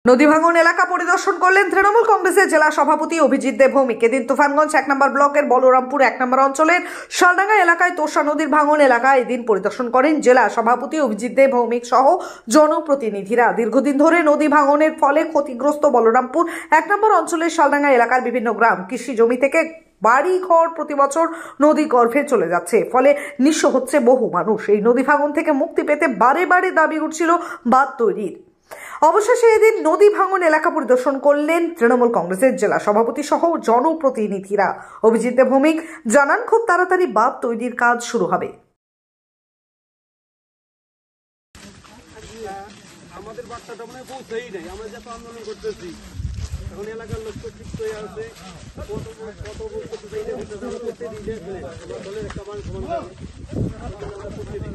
নদী ভাঙন এলাকা পরিদর্শন করলেন তৃণমূল কংগ্রেসের জেলা সভাপতি অভিজিৎ দেব ভৌমিক। এদিন তুফানগঞ্জ 1 নম্বর ব্লকের বলরামপুর 1 নম্বর অঞ্চলের শালডাঙ্গা এলাকায় তোষা নদীর ভাঙন এলাকায় এদিন পরিদর্শন করেন জেলা সভাপতি অভিজিৎ দেব ভৌমিক সহ জনপ্রতিনিধিরা। দীর্ঘদিন ধরে নদী ভাঙনের ফলে ক্ষতিগ্রস্ত বলরামপুর 1 নম্বর অঞ্চলের শালডাঙ্গা এলাকার বিভিন্ন গ্রাম কৃষি জমি থেকে বাড়ি ঘর প্রতি বছর নদী গর্ভে চলে যাচ্ছে, ফলে নিঃস্ব হচ্ছে বহু মানুষ। এই নদী ভাঙন থেকে মুক্তি পেতে বারে বারে দাবি উঠছিল বাঁধ তৈরির। অবশেষে এদিন নদী ভাঙন এলাকা পরিদর্শন করলেন তৃণমূল কংগ্রেসের জেলা সভাপতি সহ জনপ্রতিনিধিরা। অভিজিৎ দেব ভৌমিক জানান, খুব তাড়াতাড়ি বাঁধ তৈরির কাজ শুরু হবে। আমাদের বার্তাটা মানে পৌঁছেই নাই, আমরা যত আন্দোলন করতেছি এখন এলাকার লোক তো ঠিক হয়ে আছে, কত করতে চাই না করতে আমরা করতে দিই, আমরা দলের একটা মান সমান আমরা করতে দিই।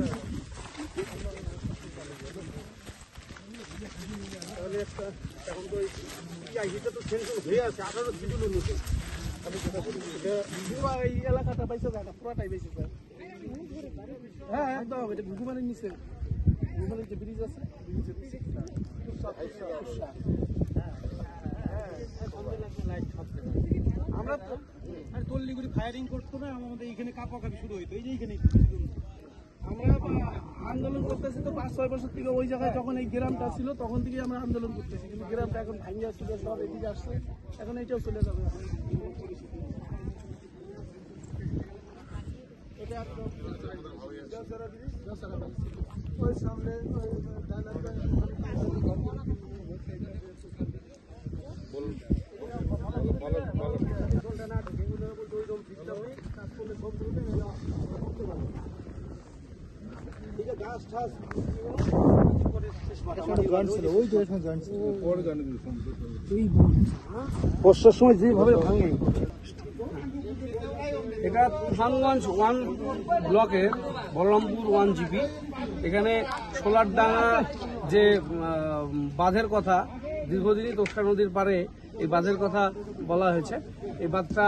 তাহলে একটা এখন তো এটা তো সেন্সর হয়ে আছে 18 শিডিউলের মধ্যে এই এলাকাটা পাইছে না, পুরাটাই পাইছে স্যার। হ্যাঁ একদম এটা ঘুঘুমারির নিচে, ঘুঘুমারির যে ব্রিজ আছে ব্রিজের নিচে আমরা তল্লিগুড়ি ফায়ারিং করতো না, আমাদের এইখানে কাপাকাপি শুরু হইতো। এই যে এইখানে আমরা আন্দোলন করতেছি তো 5-6 বছর থেকে, ওই জায়গায় যখন এই গ্রামটা ছিল তখন থেকে আমরা আন্দোলন করতেছি, কিন্তু গ্রামটা এখন ভাঙিয়ে ছিল, সব এদিকে আসছে, এখন এইটাও চলে যাবে। ওই সামনে বর্ষার সময় যেভাবে ভাঙে, এটা তুফানগঞ্জ 1 ব্লকের বলরামপুর 1 জিপি। এখানে সোলারডাঙ্গা যে বাঁধের কথা, দীর্ঘদিনই তোষা নদীর পারে এই বাঁধের কথা বলা হয়েছে। এই বাঁধটা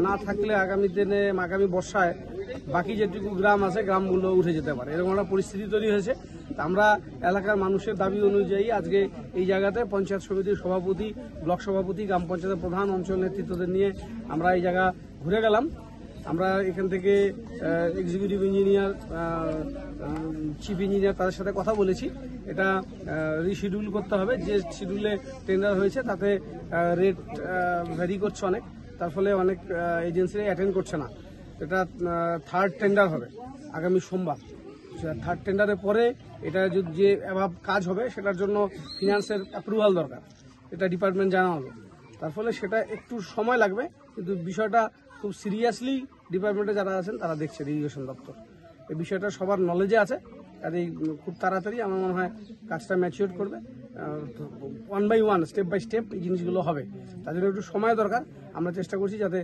না থাকলে আগামী দিনে আগামী বর্ষায় বাকি যেটুকু গ্রাম আছে গ্রামগুলো উঠে যেতে পারে, এরকম একটা পরিস্থিতি তৈরি হয়েছে। আমরা এলাকার মানুষের দাবি অনুযায়ী আজকে এই জায়গাতে পঞ্চায়েত সমিতির সভাপতি, ব্লক সভাপতি, গ্রাম পঞ্চায়েতের প্রধান, অঞ্চল নেতৃত্বদের নিয়ে আমরা এই জায়গা ঘুরে গেলাম। আমরা এখান থেকে এক্সিকিউটিভ ইঞ্জিনিয়ার, চিফ ইঞ্জিনিয়ার তাদের সাথে কথা বলেছি। এটা রিশিডিউল করতে হবে, যে শিডিউলে টেন্ডার হয়েছে তাতে রেট ভ্যারি করছে অনেক, তার ফলে অনেক এজেন্সি অ্যাটেন্ড করছে না। এটা 3rd টেন্ডার হবে আগামী সোমবার। 3rd টেন্ডারের পরে এটা যদি যে অ্যাভাব কাজ হবে সেটার জন্য ফিনান্সের অ্যাপ্রুভাল দরকার, এটা ডিপার্টমেন্ট জানা হলো। তার ফলে সেটা একটু সময় লাগবে, কিন্তু বিষয়টা খুব সিরিয়াসলি ডিপার্টমেন্টে যারা আছেন তারা দেখছে, ইরিগেশন দপ্তর এই বিষয়টা সবার নলেজে আছে। কাজেই খুব তাড়াতাড়ি আমার মনে হয় কাজটা ম্যাচিওর করবে। 1 বাই 1 স্টেপ বাই স্টেপ এই জিনিসগুলো হবে, তার জন্য একটু সময় দরকার। আমরা চেষ্টা করছি যাতে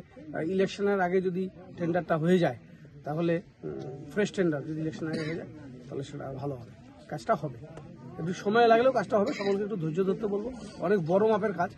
ইলেকশনের আগে যদি টেন্ডারটা হয়ে যায়, তাহলে ফ্রেশ টেন্ডার যদি ইলেকশনের আগে হয়ে যায় তাহলে সেটা ভালো হবে, কাজটা হবে। একটু সময় লাগলেও কাজটা হবে। সকলকে একটু ধৈর্য ধরতে বলবো, অনেক বড় মাপের কাজ।